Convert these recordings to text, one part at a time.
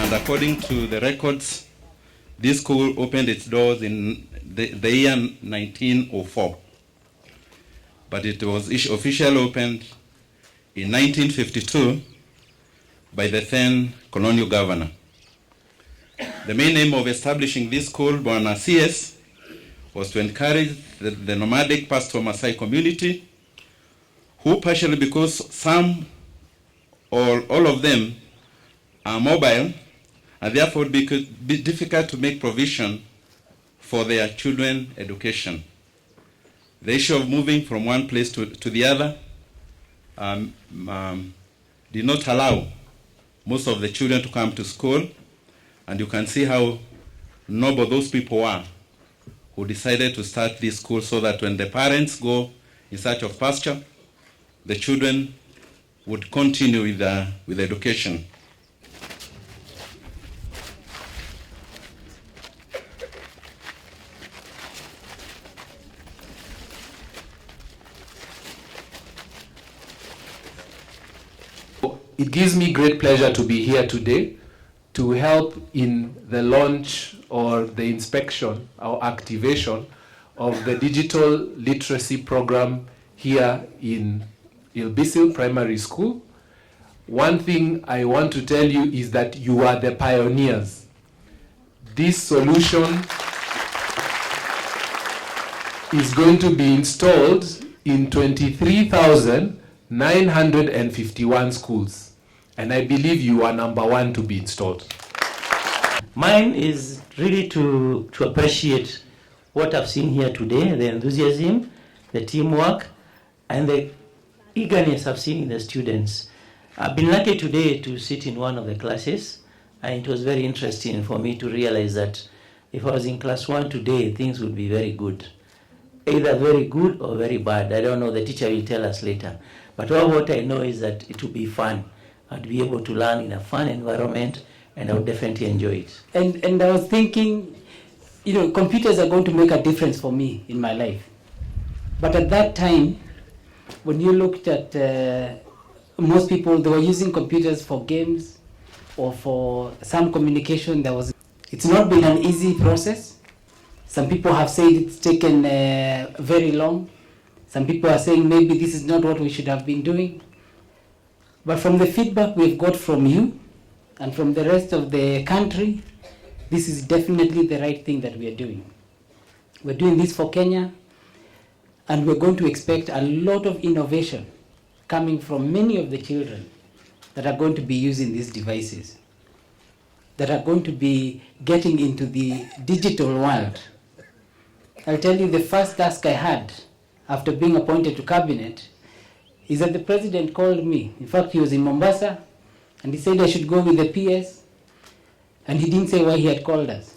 and according to the records, this school opened its doors in the year 1904, but it was officially opened in 1952 by the then colonial governor. The main aim of establishing this school, Bwana CS, was to encourage the nomadic pastoral Maasai community, who partially because some or all of them are mobile, and therefore it could be difficult to make provision for their children's education. The issue of moving from one place to the other did not allow most of the children to come to school, and you can see how noble those people were who decided to start this school so that when the parents go in search of pasture, the children would continue with education. It gives me great pleasure to be here today to help in the launch or the inspection or activation of the digital literacy program here in Ilbissil Primary School. One thing I want to tell you is that you are the pioneers. This solution is going to be installed in 23,951 schools. And I believe you are number one to be installed. Mine is really to appreciate what I've seen here today, the enthusiasm, the teamwork, and the eagerness I've seen in the students. I've been lucky today to sit in one of the classes, and it was very interesting for me to realize that if I was in class 1 today, things would be very good. Either very good or very bad. I don't know, the teacher will tell us later. But what I know is that it will be fun. I'd be able to learn in a fun environment, and I would definitely enjoy it. And I was thinking, computers are going to make a difference for me in my life. But at that time, when you looked at most people, they were using computers for games or for some communication. It's not been an easy process. Some people have said it's taken very long. Some people are saying maybe this is not what we should have been doing. But from the feedback we've got from you and from the rest of the country, this is definitely the right thing that we are doing. We're doing this for Kenya, and we're going to expect a lot of innovation coming from many of the children that are going to be using these devices, that are going to be getting into the digital world. I'll tell you, the first task I had after being appointed to cabinet is that the president called me. In fact, he was in Mombasa, and he said I should go with the PS, and he didn't say why he had called us.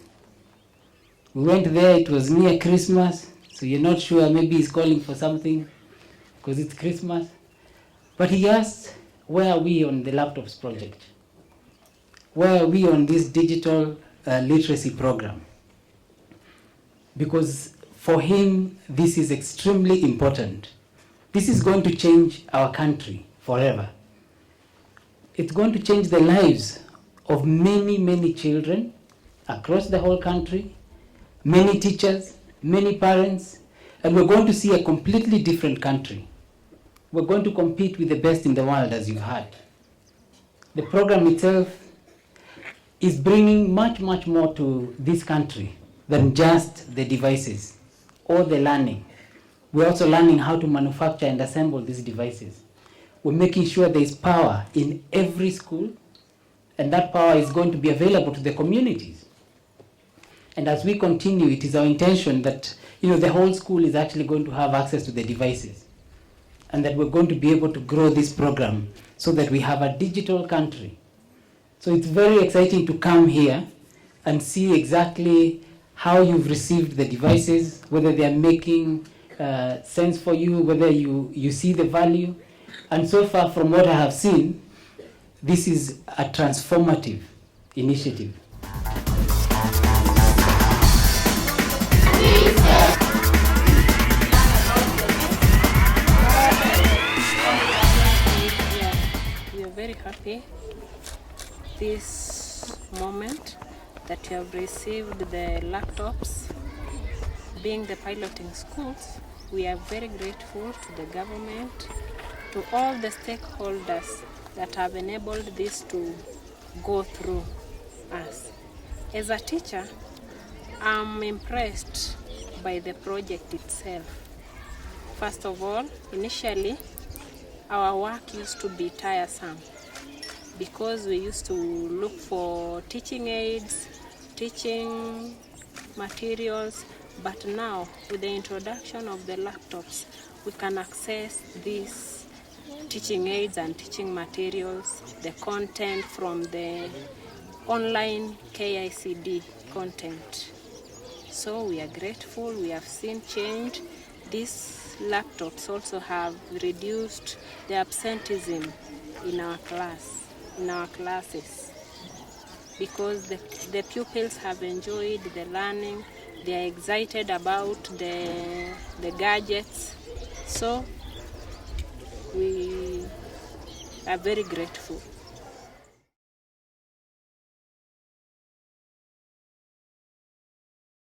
We went there, it was near Christmas, so you're not sure, maybe he's calling for something, because it's Christmas. But he asked, where are we on the laptops project? Where are we on this digital literacy program? Because for him, this is extremely important. This is going to change our country forever. It's going to change the lives of many, many children across the whole country, many teachers, many parents, and we're going to see a completely different country. We're going to compete with the best in the world, as you've heard. The program itself is bringing much, much more to this country than just the devices or the learning. We're also learning how to manufacture and assemble these devices. We're making sure there is power in every school, and that power is going to be available to the communities. And as we continue, it is our intention that the whole school is actually going to have access to the devices, and that we're going to be able to grow this program so that we have a digital country. So it's very exciting to come here and see exactly how you've received the devices, whether they are making sense for you, whether you see the value. And so far, from what I have seen, this is a transformative initiative. We are very happy. This moment that you have received the laptops. Being the piloting schools, we are very grateful to the government, to all the stakeholders that have enabled this to go through us. As a teacher, I'm impressed by the project itself. First of all, initially, our work used to be tiresome because we used to look for teaching aids, teaching materials, but now with the introduction of the laptops, we can access these teaching aids and teaching materials, the content from the online KICD content. So we are grateful, we have seen change. These laptops also have reduced the absenteeism in our classes, because the pupils have enjoyed the learning, they are excited about the gadgets. So we are very grateful.